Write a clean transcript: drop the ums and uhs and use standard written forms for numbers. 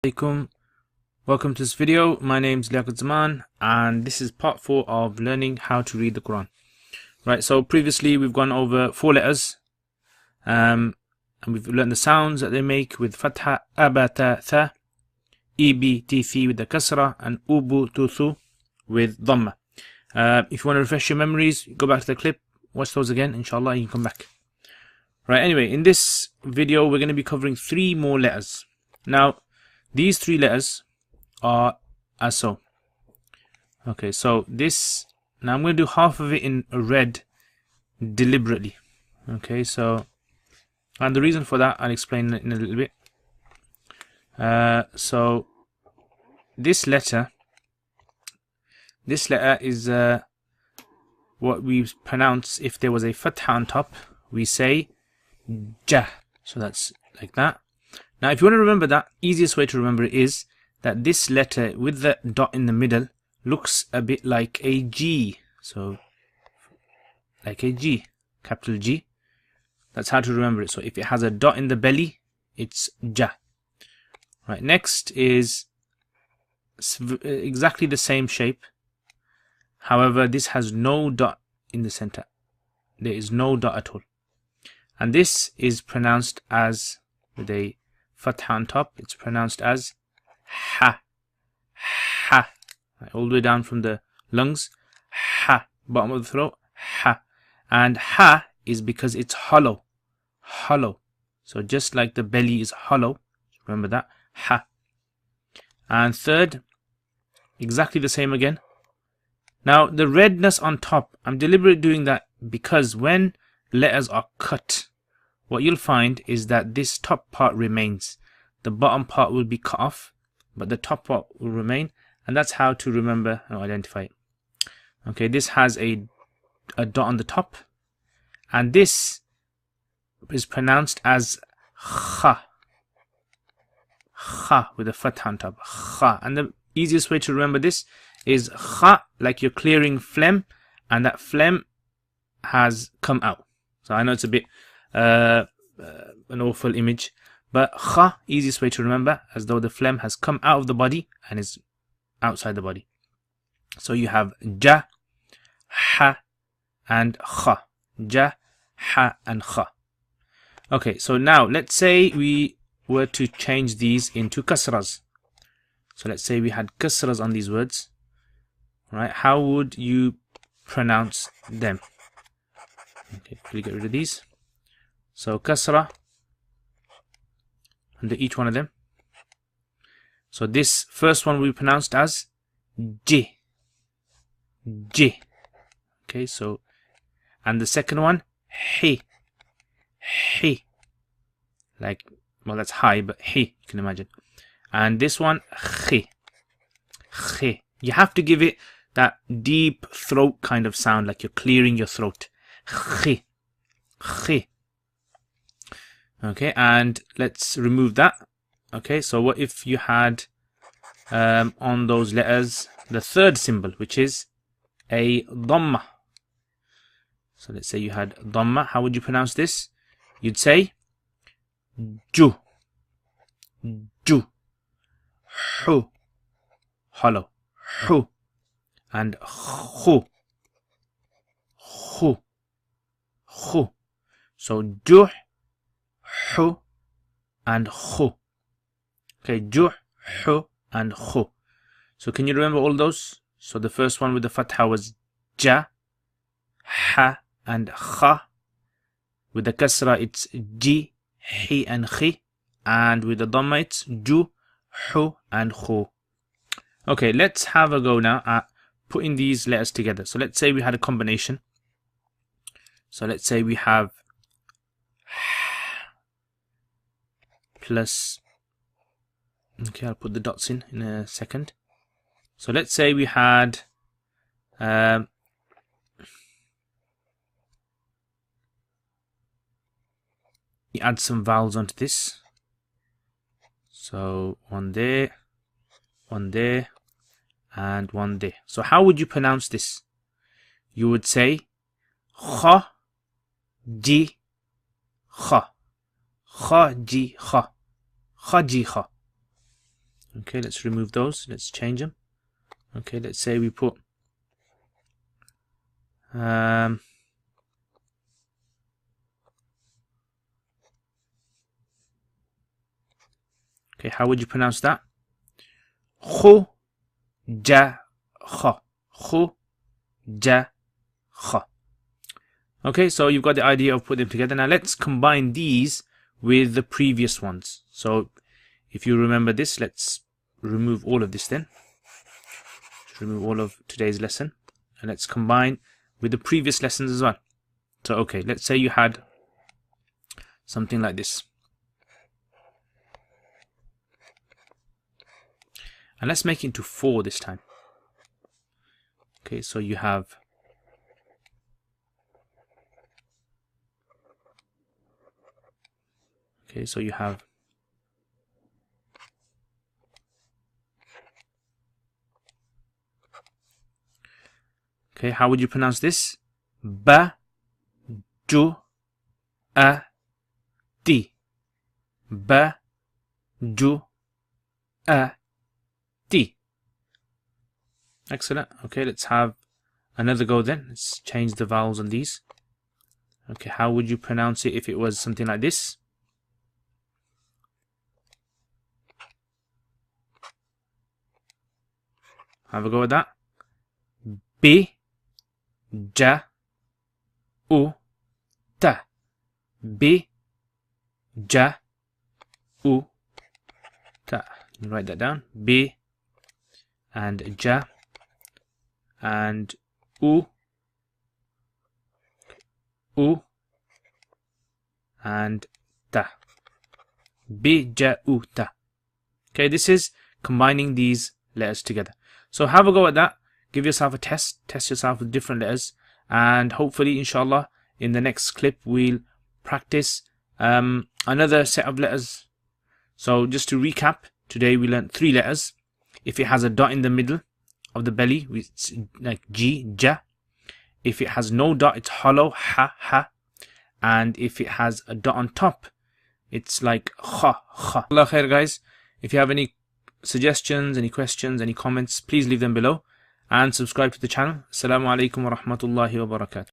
Alaikum. Welcome to this video. My name is Liaqat Zaman and this is part 4 of learning how to read the Quran. Right, so previously we've gone over 4 letters and we've learned the sounds that they make with fatha, abata, tha, ibi, tithi with the kasra, and ubu, tuthu with dhamma. If you want to refresh your memories, go back to the clip, watch those again, inshallah you can come back. Right, anyway, in this video we're going to be covering 3 more letters. Now, these 3 letters are as so. Okay, so this, now I'm going to do half of it in red deliberately. Okay, so, and the reason for that I'll explain in a little bit. So, this letter is what we pronounce if there was a fatha on top. We say ja. So that's like that. Now, if you want to remember that, easiest way to remember it is that this letter with the dot in the middle looks a bit like a G. So, like a G, capital G. That's how to remember it. So, if it has a dot in the belly, it's Ja. Right, next is exactly the same shape. However, this has no dot in the center. There is no dot at all. And this is pronounced as, with a fatha on top, it's pronounced as ha. Ha. Right, all the way down from the lungs. Ha. Bottom of the throat. Ha. And ha is because it's hollow. Hollow. So just like the belly is hollow. Remember that. Ha. And third, exactly the same again. Now the redness on top, I'm deliberately doing that because when letters are cut, what you'll find is that this top part remains. The bottom part will be cut off, but the top part will remain, and that's how to remember and identify it. Okay, this has a dot on the top, and this is pronounced as kha. Kha with a fatha on top. Kha. And the easiest way to remember this is kha, like you're clearing phlegm, and that phlegm has come out. So I know it's a bit an awful image, but kha, easiest way to remember, as though the phlegm has come out of the body and is outside the body. So you have ja, ha, and kha. Ja, ha, and kha. Okay, so now let's say we were to change these into kasras. So let's say we had kasras on these words. Right? How would you pronounce them? Okay, quickly get rid of these. So kasra under each one of them. So this first one we pronounced as j. J. Okay, so, and the second one he. He. Like, well, that's high, but he, you can imagine. And this one he. He. You have to give it that deep throat kind of sound, like you're clearing your throat. He. He. Okay, and let's remove that. Okay, so what if you had on those letters the third symbol, which is a dhamma? So let's say you had dhamma. How would you pronounce this? You'd say ju. Ju. Hu. Hollow. Hu. And khu. Khu. Khu. So juh, hu, and khu. Okay, juh, hu, and khu. So can you remember all those? So the first one with the fatha was ja, ha, and kha. With the kasra it's ji, hi, and khi. And with the dhamma it's ju, hu, and khu. Okay, let's have a go now at putting these letters together. So let's say we had a combination. So let's say we have plus, okay, I'll put the dots in a second. So let's say we had you add some vowels onto this. So one there, and one there. So how would you pronounce this? You would say kha, ji, kha. Kha, ji, kha. Kha, ji, kha. Okay, let's remove those. Let's change them. Okay, let's say we put okay, how would you pronounce that? Khu ja kha. Khu ja kha. Okay, so you've got the idea of putting them together. Now let's combine these with the previous ones. So if you remember this, let's remove all of this then. Let's remove all of today's lesson. And let's combine with the previous lessons as well. So okay, let's say you had something like this. And let's make it into 4 this time. Okay, so you have okay, how would you pronounce this? Ba ju a ti. Ba ju a ti. Excellent. Okay, let's have another go then. Let's change the vowels on these. Okay, how would you pronounce it if it was something like this? Have a go with that. B ja u ta. B ja u ta. Write that down. B and ja and u and ta. B ja u ta. Okay, this is combining these letters together. So have a go at that. Give yourself a test. Test yourself with different letters. And hopefully, inshallah, in the next clip, we'll practice another set of letters. So just to recap, today we learned 3 letters. If it has a dot in the middle of the belly, it's like G, ja. If it has no dot, it's hollow, ha, ha. And if it has a dot on top, it's like kha, kha. Allah khair, guys. If you have any suggestions, any questions, any comments, please leave them below. And subscribe to the channel. Assalamu alaikum wa rahmatullahi wa barakatuh.